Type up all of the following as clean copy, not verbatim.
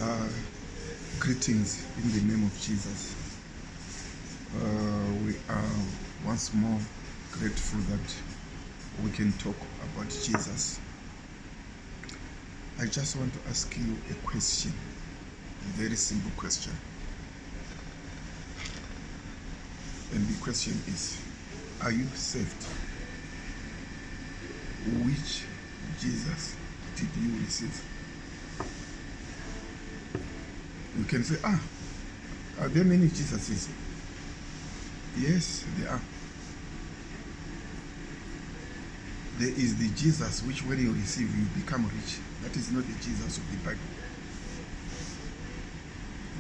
Uh, Greetings in the name of Jesus. We are once more grateful that we can talk about Jesus. I just want to ask you a question, a very simple question. And the question is, are you saved? Which Jesus did you receive? You can say, are there many Jesuses? Yes, there are. There is the Jesus which when you receive, you become rich. That is not the Jesus of the Bible.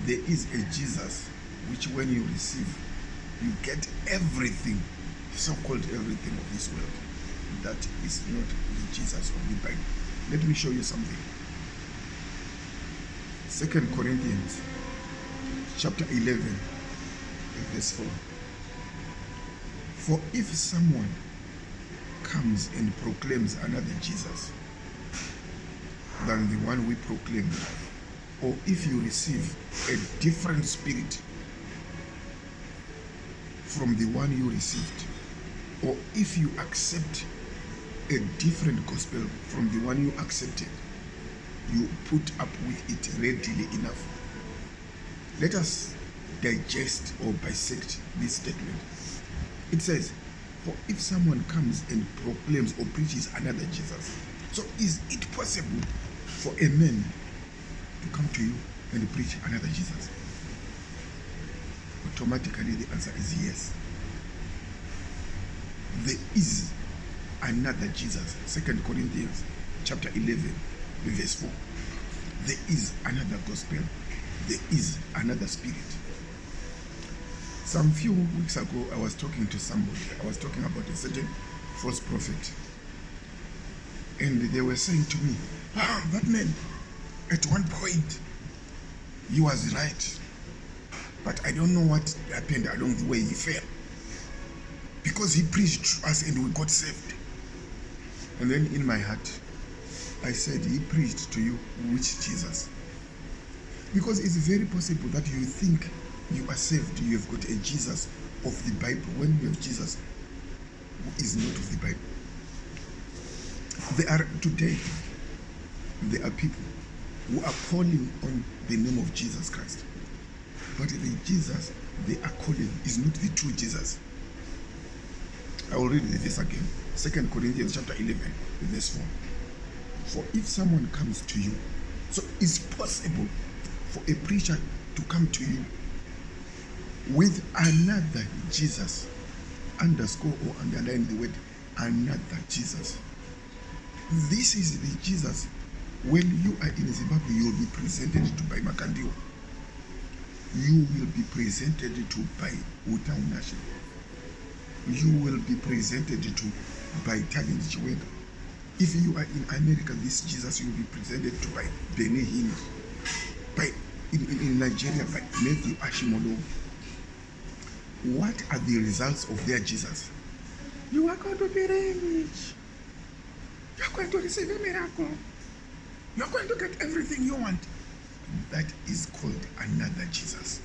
There is a Jesus which when you receive, you get everything, so-called everything of this world. That is not the Jesus of the Bible. Let me show you something. 2 Corinthians chapter 11, verse 4. For if someone comes and proclaims another Jesus than the one we proclaim, or if you receive a different spirit from the one you received, or if you accept a different gospel from the one you accepted, you put up with it readily enough. Let us digest or bisect this statement. It says, for if someone comes and proclaims or preaches another Jesus, so is it possible for a man to come to you and preach another Jesus? Automatically the answer is yes. There is another Jesus. 2 Corinthians chapter 11, verse 4. There is another gospel. There is another spirit. Some few weeks ago, I was talking to somebody. I was talking about a certain false prophet. And they were saying to me, that man, at one point, he was right. But I don't know what happened along the way. He fell. Because he preached to us and we got saved. And then in my heart, I said, he preached to you which Jesus? Because it's very possible that you think you are saved, you have got a Jesus of the Bible, when you have Jesus who is not of the Bible. There are people who are calling on the name of Jesus Christ. But the Jesus they are calling is not the true Jesus. I will read this again. 2 Corinthians chapter 11, verse 4. For if someone comes to you, so it's possible for a preacher to come to you with another Jesus, underscore or underline the word another Jesus. This is the Jesus when you are in Zimbabwe, you will be presented to by Makandiwa. You will be presented to by Wutawunashe. You will be presented to by Chiwenga. If you are in America, this Jesus will be presented to by Benny Hinn. In Nigeria, by Matthew Ashimolo. What are the results of their Jesus? You are going to be rich. You are going to receive a miracle. You are going to get everything you want. That is called another Jesus.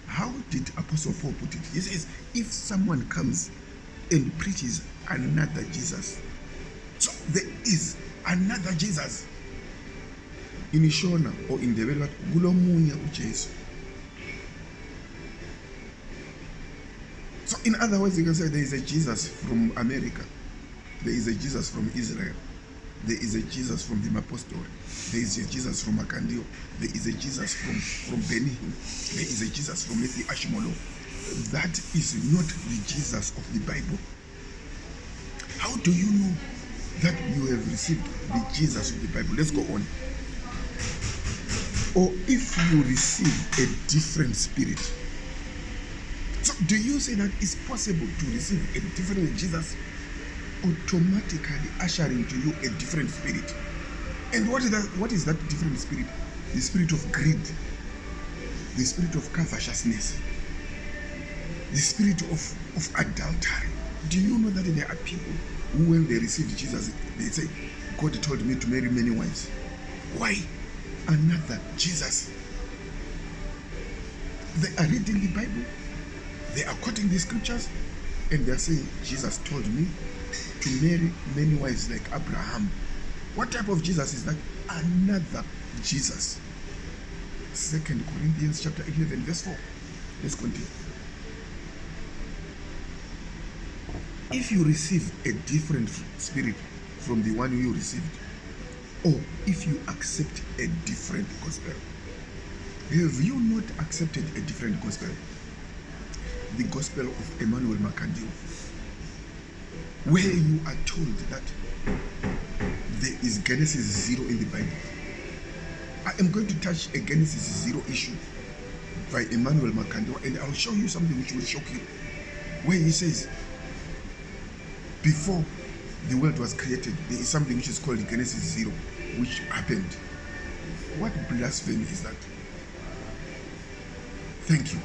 How did Apostle Paul put it? He says, if someone comes and preaches another Jesus, so there is another Jesus. In Ishona or in the Vela, Gulomunya Ujesu. So in other words, you can say there is a Jesus from America. There is a Jesus from Israel. There is a Jesus from the Apostle. There is a Jesus from Makandiwa. There is a Jesus from Benny Hinn. There is a Jesus from Matthew Ashimolo. That is not the Jesus of the Bible. How do you know that you have received the Jesus of the Bible? Let's go on. Or if you receive a different spirit. So do you say that it's possible to receive a different Jesus, automatically ushering to you a different spirit? And what is that different spirit? The spirit of greed, the spirit of covetousness, the spirit of adultery. Do you know that there are people who, when they received Jesus, they say, God told me to marry many wives. Why? another Jesus. They are reading the Bible, they are quoting the scriptures, and they are saying, Jesus told me to marry many wives like Abraham. What type of Jesus is that? Another Jesus. 2 Corinthians chapter 11 verse 4. Let's continue. If you receive a different spirit from the one you received, or if you accept a different gospel, have you not accepted a different gospel? The gospel of Emmanuel Makandiwa, where you are told that there is Genesis 0 in the Bible. I am going to touch a Genesis 0 issue by Emmanuel Makandiwa, and I'll show you something which will shock you, where he says, before the world was created, there is something which is called Genesis 0, which happened. What blasphemy is that? Thank you.